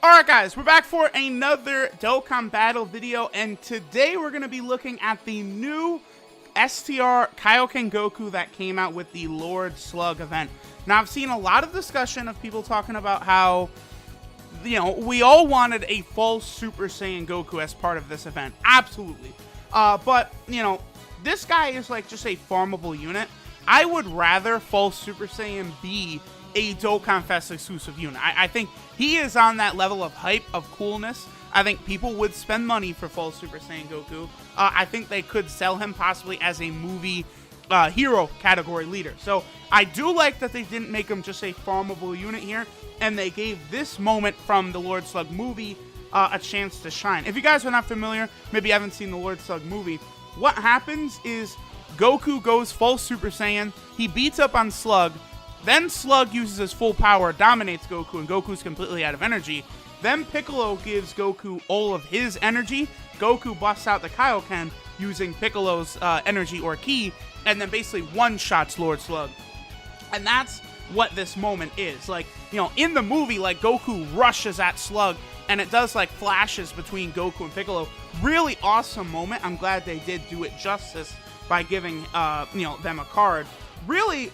Alright guys, we're back for another Dokkan Battle video, and today we're going to be looking at the new Str Kaioken Goku that came out with the Lord Slug event. Now, I've seen a lot of discussion of people talking about how, we all wanted a full Super Saiyan Goku as part of this event. Absolutely. But, this guy is like just a farmable unit. I would rather full Super Saiyan be a Dokkan Fest exclusive unit. I think he is on that level of hype, of coolness. I think people would spend money for full Super Saiyan Goku. I think they could sell him possibly as a movie hero category leader. So I do like that they didn't make him just a farmable unit here, and they gave this moment from the Lord Slug movie a chance to shine. If you guys are not familiar, maybe you haven't seen the Lord Slug movie, what happens is Goku goes full Super Saiyan, he beats up on Slug, then Slug uses his full power, dominates Goku, and Goku's completely out of energy. Then Piccolo gives Goku all of his energy. Goku busts out the Kaioken using Piccolo's energy or ki, and then basically one-shots Lord Slug. And that's what this moment is. Like, in the movie, like, Goku rushes at Slug, and it does, like, flashes between Goku and Piccolo. Really awesome moment. I'm glad they did do it justice by giving, them a card. Really,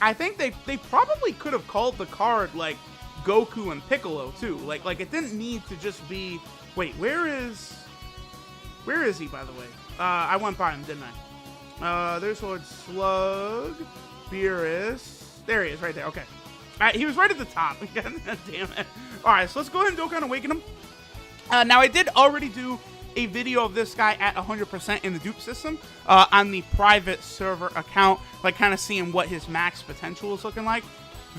I think they probably could have called the card, like, Goku and Piccolo, too. Like it didn't need to just be... Wait, where is he, by the way? I went by him, didn't I? There's Lord Slug. Beerus. There he is, right there. Okay. He was right at the top. Damn it. Alright, so let's go ahead and Dokkan Awaken him. Now, I did already do a video of this guy at 100% in the dupe system on the private server account, like kind of seeing what his max potential is looking like.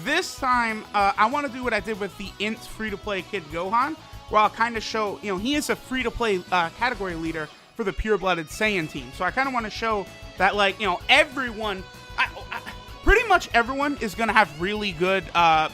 This time, I want to do what I did with the Int free-to-play Kid Gohan, where I'll kind of show, he is a free-to-play category leader for the pure-blooded Saiyan team. So I kind of want to show that, like, everyone, pretty much everyone is going to have really good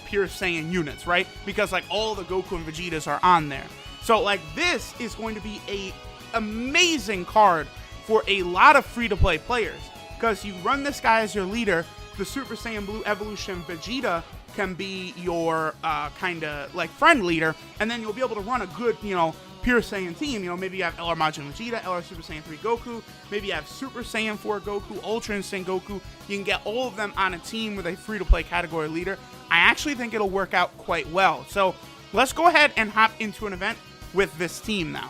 pure Saiyan units, right? Because, like, all the Goku and Vegetas are on there. So, like, this is going to be a amazing card for a lot of free-to-play players. Because you run this guy as your leader, the Super Saiyan Blue Evolution Vegeta can be your kind of, like, friend leader, and then you'll be able to run a good, pure Saiyan team. Maybe you have LR Majin Vegeta, LR Super Saiyan 3 Goku, maybe you have Super Saiyan 4 Goku, Ultra Instinct Goku. You can get all of them on a team with a free-to-play category leader. I actually think it'll work out quite well. So, let's go ahead and hop into an event with this team now.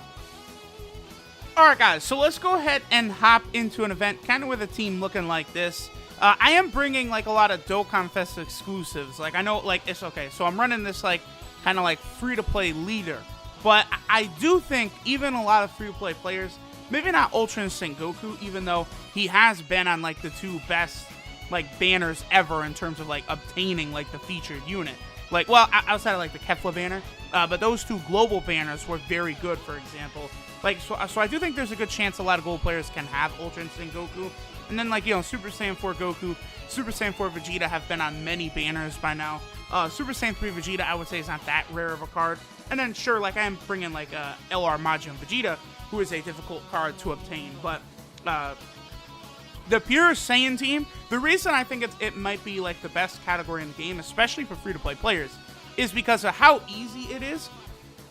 Alright guys, so let's go ahead and hop into an event kind of with a team looking like this. I am bringing, like, a lot of Dokkan Fest exclusives. Like, I know, like, it's okay. So I'm running this, like, kind of like free-to-play leader. But I do think even a lot of free-to-play players, maybe not Ultra Instinct Goku, even though he has been on, like, the two best, like, banners ever in terms of, like, obtaining, like, the featured unit. Like, well, outside of, like, the Kefla banner. But those two global banners were very good, for example. Like, so I do think there's a good chance a lot of gold players can have Ultra Instinct Goku. And then, like, Super Saiyan 4 Goku, Super Saiyan 4 Vegeta have been on many banners by now. Super Saiyan 3 Vegeta, I would say, is not that rare of a card. And then, sure, like, I am bringing, like, LR Majin Vegeta, who is a difficult card to obtain. But the pure Saiyan team, the reason I think it might be, like, the best category in the game, especially for free-to-play players, is because of how easy it is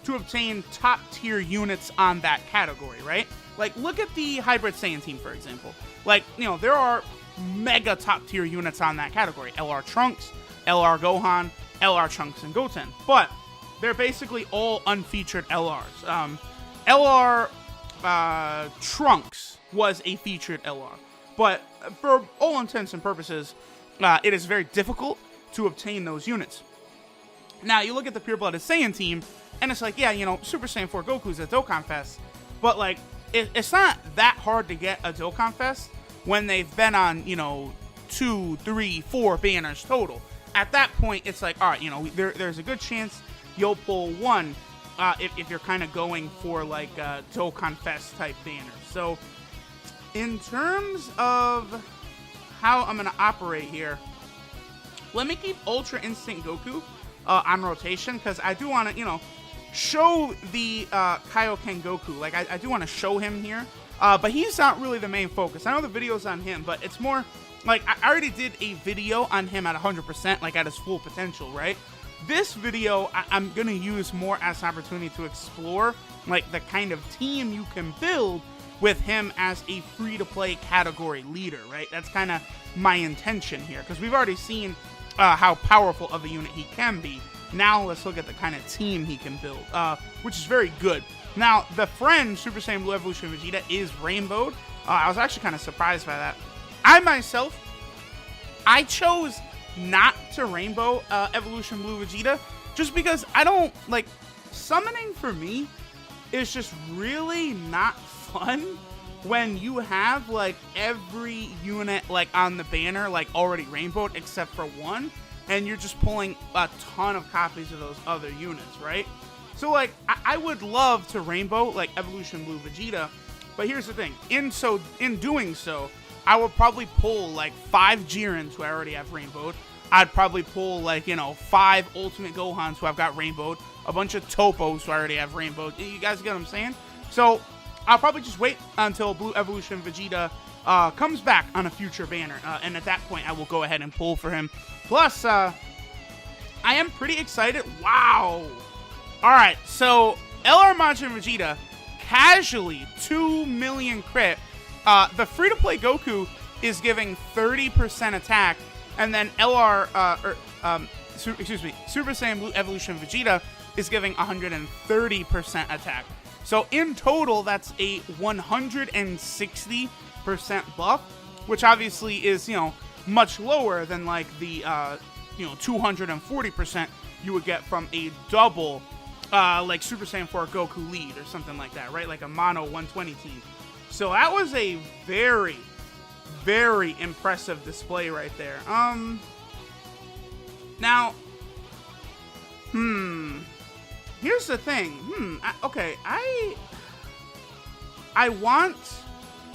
to obtain top-tier units on that category, right? Like, look at the Hybrid Saiyan team, for example. Like, there are mega top-tier units on that category. LR Trunks, LR Gohan, LR Trunks, and Goten. But they're basically all unfeatured LRs. LR Trunks was a featured LR. But for all intents and purposes, it is very difficult to obtain those units. Now, you look at the pure-blooded Saiyan team, and it's like, yeah, Super Saiyan 4 Goku's at Dokkan Fest, but, like, it's not that hard to get a Dokkan Fest when they've been on, 2, 3, 4 banners total. At that point, it's like, all right, there's a good chance you'll pull one if you're kind of going for, like, Dokkan Fest type banners. So, in terms of how I'm going to operate here, let me keep Ultra Instinct Goku on rotation, because I do want to, show the Kaioken Goku. Like, I do want to show him here, but he's not really the main focus. I know the video's on him, but it's more like, I already did a video on him at 100%, like, at his full potential, right? This video, I'm going to use more as an opportunity to explore, like, the kind of team you can build with him as a free-to-play category leader, right? That's kind of my intention here, because we've already seen how powerful of a unit he can be. Now let's look at the kind of team he can build, which is very good. Now, the friend, Super Saiyan Blue Evolution Vegeta, is rainbowed. I was actually kind of surprised by that. I chose not to rainbow Evolution Blue Vegeta, just because I don't, like, summoning for me is just really not fun when you have, like, every unit, like, on the banner, like, already rainbowed except for one, and you're just pulling a ton of copies of those other units, right? So, like, I would love to rainbow, like, Evolution Blue Vegeta, but here's the thing. In doing so, I would probably pull, like, 5 Jirens who I already have rainbowed. I'd probably pull, like, 5 Ultimate Gohans who I've got rainbowed, a bunch of Topos who I already have rainbowed. You guys get what I'm saying? So, I'll probably just wait until Blue Evolution Vegeta comes back on a future banner, and at that point, I will go ahead and pull for him. Plus, I am pretty excited. Wow! Alright, so LR Majin Vegeta, casually 2 million crit. The free-to-play Goku is giving 30% attack, and then Super Saiyan Blue Evolution Vegeta is giving 130% attack. So in total, that's a 160% buff, which obviously is, much lower than, like, the, 240% you would get from a double, like Super Saiyan 4 Goku lead or something like that, right? Like a mono 120 team. So that was a very, very impressive display right there. Now, here's the thing. I want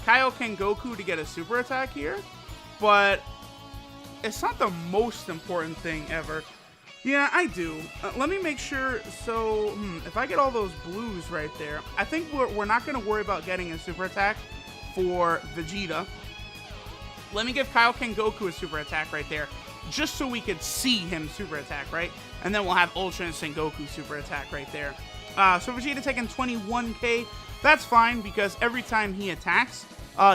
Kaioken Goku to get a super attack here, but it's not the most important thing ever. Yeah, I do. Let me make sure. So, if I get all those blues right there, I think we're not going to worry about getting a super attack for Vegeta. Let me give Kaioken Goku a super attack right there, just so we could see him super attack, right? And then we'll have Ultra Instinct Goku super attack right there. So Vegeta taking 21k. That's fine, because every time he attacks,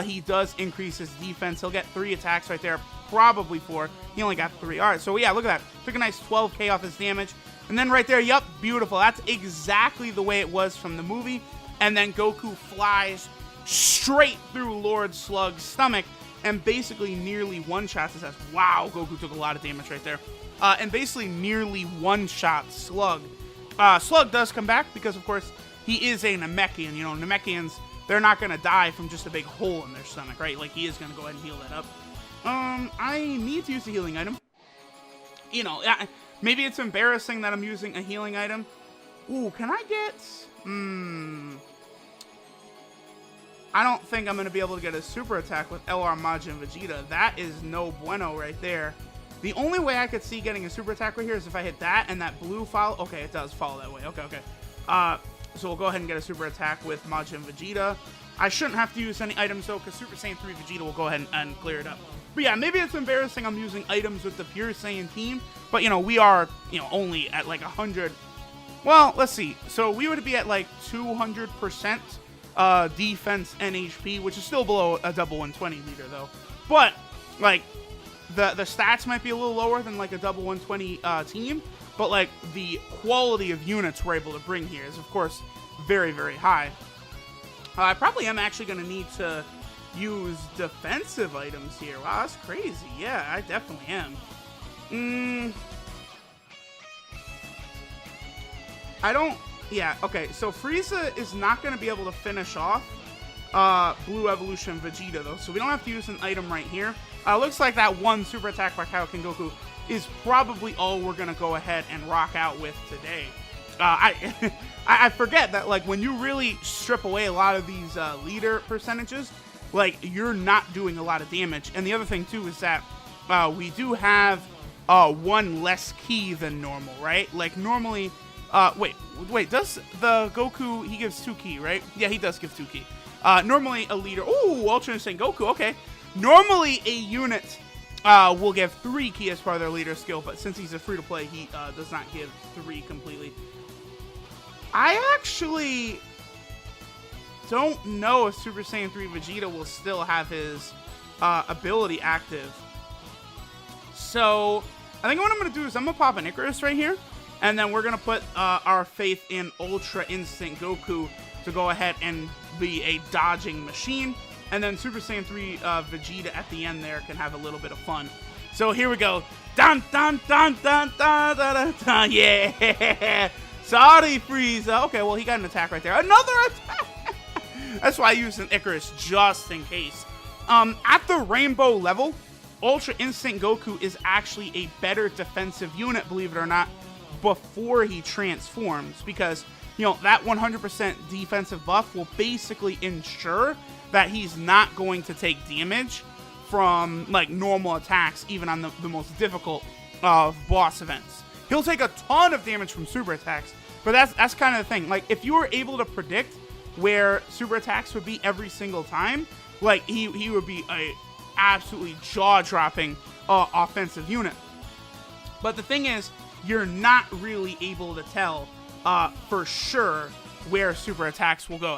he does increase his defense. He'll get 3 attacks right there, probably 4. He only got 3. All right, so yeah, look at that. Took a nice 12k off his damage. And then right there, yup, beautiful. That's exactly the way it was from the movie. And then Goku flies straight through Lord Slug's stomach and basically nearly one-shots his ass. Wow, Goku took a lot of damage right there. And basically nearly one-shot Slug. Slug does come back because, of course, he is a Namekian. Namekians, they're not going to die from just a big hole in their stomach, right? Like, he is going to go ahead and heal that up. I need to use a healing item. Maybe it's embarrassing that I'm using a healing item. Ooh, can I get... I don't think I'm going to be able to get a super attack with LR Majin Vegeta. That is no bueno right there. The only way I could see getting a super attack right here is if I hit that and that blue follow. Okay, it does follow that way. Okay. So we'll go ahead and get a super attack with Majin Vegeta. I shouldn't have to use any items, though, because Super Saiyan 3 Vegeta will go ahead and clear it up. But yeah, maybe it's embarrassing I'm using items with the Pure Saiyan team. But, we are, only at like 100. Well, let's see. So we would be at like 200% defense and HP, which is still below a double 120 leader, though. But, like, the stats might be a little lower than like a double 120 team. But, like, the quality of units we're able to bring here is, of course, very, very high. I probably am actually going to need to use defensive items here. Wow, that's crazy. Yeah, I definitely am. Yeah, okay, so Frieza is not going to be able to finish off Blue Evolution Vegeta, though, so we don't have to use an item right here. Looks like that one super attack by Kaioken Goku is probably all we're going to go ahead and rock out with today. I forget that, like, when you really strip away a lot of these leader percentages, like, you're not doing a lot of damage. And the other thing, too, is that we do have one less key than normal, right? Like, normally... wait, does the Goku... He gives 2 key, right? Yeah, he does give 2 key. Normally, a leader... Ooh, Ultra Instinct Goku, okay. Normally, a unit will give 3 key as part of their leader skill, but since he's a free-to-play, he does not give 3 completely. I actually don't know if Super Saiyan 3 Vegeta will still have his ability active. So I think what I'm going to do is I'm going to pop an Icarus right here, and then we're going to put our faith in Ultra Instinct Goku to go ahead and be a dodging machine. And then Super Saiyan 3 Vegeta at the end there can have a little bit of fun. So here we go. Dun dun dun dun dun dun dun, dun. Yeah. Sorry, Frieza. Okay, well, he got an attack right there. Another attack. That's why I used an Icarus just in case. At the rainbow level, Ultra Instinct Goku is actually a better defensive unit, believe it or not, before he transforms. Because, you know, that 100% defensive buff will basically ensure that he's not going to take damage from, like, normal attacks, even on the most difficult of boss events. He'll take a ton of damage from super attacks, but that's kind of the thing. Like, if you were able to predict where super attacks would be every single time, like, he would be a absolutely jaw-dropping offensive unit. But the thing is, you're not really able to tell for sure where super attacks will go.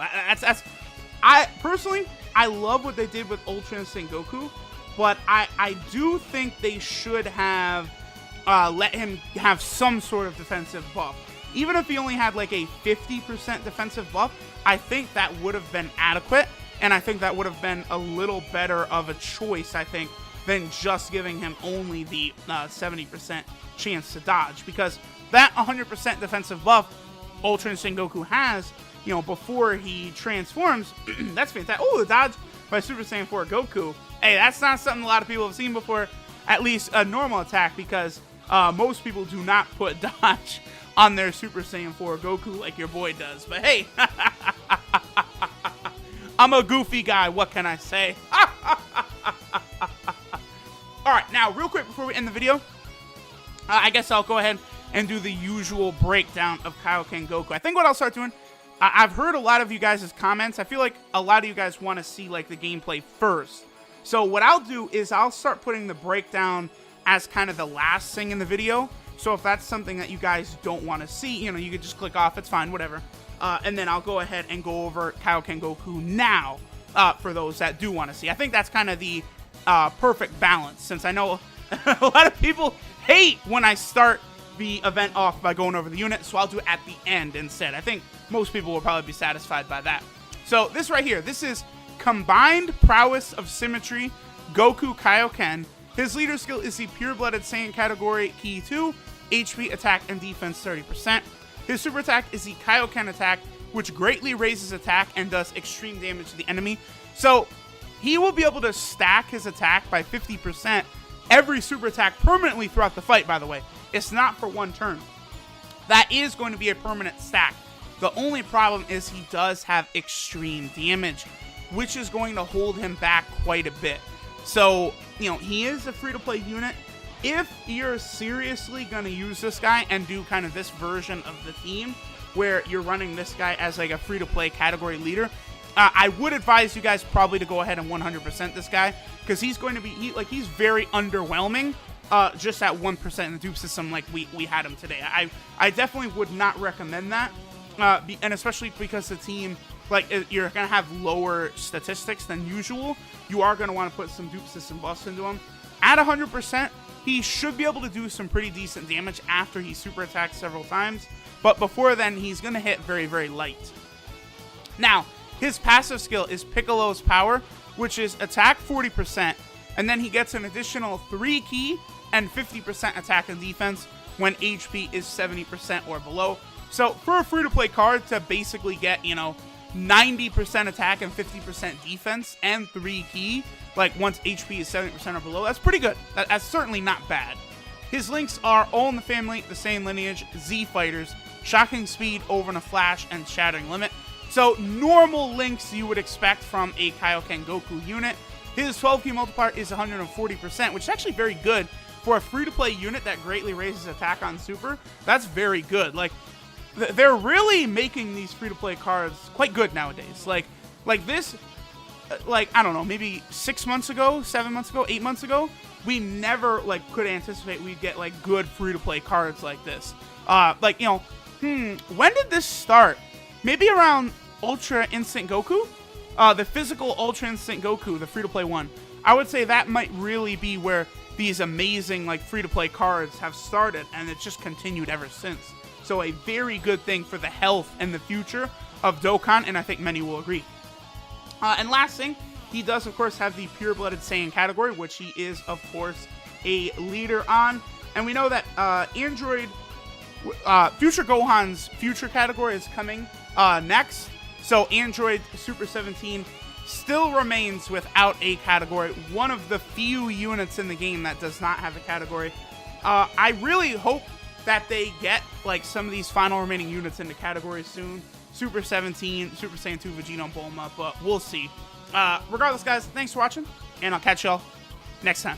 I personally, I love what they did with Ultra Instinct Goku, but I do think they should have let him have some sort of defensive buff. Even if he only had like a 50% defensive buff, I think that would have been adequate, and I think that would have been a little better of a choice, I think, than just giving him only the 70% chance to dodge, because that 100% defensive buff Ultra Instinct Goku has, you know, before he transforms, that's fantastic. Oh, the dodge by Super Saiyan 4 Goku. Hey, that's not something a lot of people have seen before, at least a normal attack, because most people do not put dodge on their Super Saiyan 4 Goku like your boy does. But hey, I'm a goofy guy, what can I say? Alright, now real quick before we end the video, I guess I'll go ahead and do the usual breakdown of Kaioken Goku. I think what I'll start doing, I've heard a lot of you guys' comments. I feel like a lot of you guys want to see like the gameplay first. So what I'll do is I'll start putting the breakdown as kind of the last thing in the video. So if that's something that you guys don't want to see, you know, you could just click off, it's fine, whatever. And then I'll go ahead and go over Kaioken Goku now for those that do want to see. I think that's kind of the perfect balance, since I know a lot of people hate when I start the event off by going over the unit, so I'll do it at the end instead. I think most people will probably be satisfied by that. So this right here, this is Combined Prowess of Symmetry Goku Kaioken. His leader skill is the Pure-Blooded Saiyan category, Key 2, HP, attack, and defense 30%. His super attack is the Kaioken attack, which greatly raises attack and does extreme damage to the enemy. So he will be able to stack his attack by 50% every super attack permanently throughout the fight, by the way. It's not for one turn. That is going to be a permanent stack. The only problem is he does have extreme damage, which is going to hold him back quite a bit. So, you know, he is a free-to-play unit. If you're seriously going to use this guy and do kind of this version of the team, where you're running this guy as like a free-to-play category leader, I would advise you guys probably to go ahead and 100% this guy, because he's going to be, he's very underwhelming. Just at 1% in the dupe system like we had him today. I definitely would not recommend that, and especially because the team, like, you're going to have lower statistics than usual. You are going to want to put some dupe system buffs into him. At 100%, he should be able to do some pretty decent damage after he super attacks several times, but before then, he's going to hit very, very light. Now, his passive skill is Piccolo's Power, which is attack 40%, and then he gets an additional 3 key and 50% attack and defense when HP is 70% or below. So for a free-to-play card to basically get, you know, 90% attack and 50% defense and 3 key, like once HP is 70% or below, that's pretty good. That's certainly not bad. His links are All in the Family, the same lineage, Z Fighters, Shocking Speed, Over in a Flash, and Shattering Limit. So normal links you would expect from a Kaioken Goku unit. His 12 key multiplier is 140%, which is actually very good for a free-to-play unit that greatly raises attack on super. That's very good. Like, they're really making these free-to-play cards quite good nowadays. Like this, like, I don't know, maybe 6 months ago, 7 months ago, 8 months ago, we never like could anticipate we'd get like good free-to-play cards like this. Like, you know, when did this start? Maybe around Ultra Instant Goku? The physical Ultra Instant Goku, the free-to-play one. I would say that might really be where these amazing like free-to-play cards have started, and it's just continued ever since. So a very good thing for the health and the future of Dokkan, and I think many will agree. And last thing, he does, of course, have the Pure-Blooded Saiyan category, which he is, of course, a leader on. And we know that Future Gohan's future category is coming next. So Android Super 17 still remains without a category. One of the few units in the game that does not have a category. I really hope that they get like some of these final remaining units into categories soon. Super 17, Super Saiyan 2, Vegeta, and Bulma, but we'll see. Regardless, guys, thanks for watching, and I'll catch y'all next time.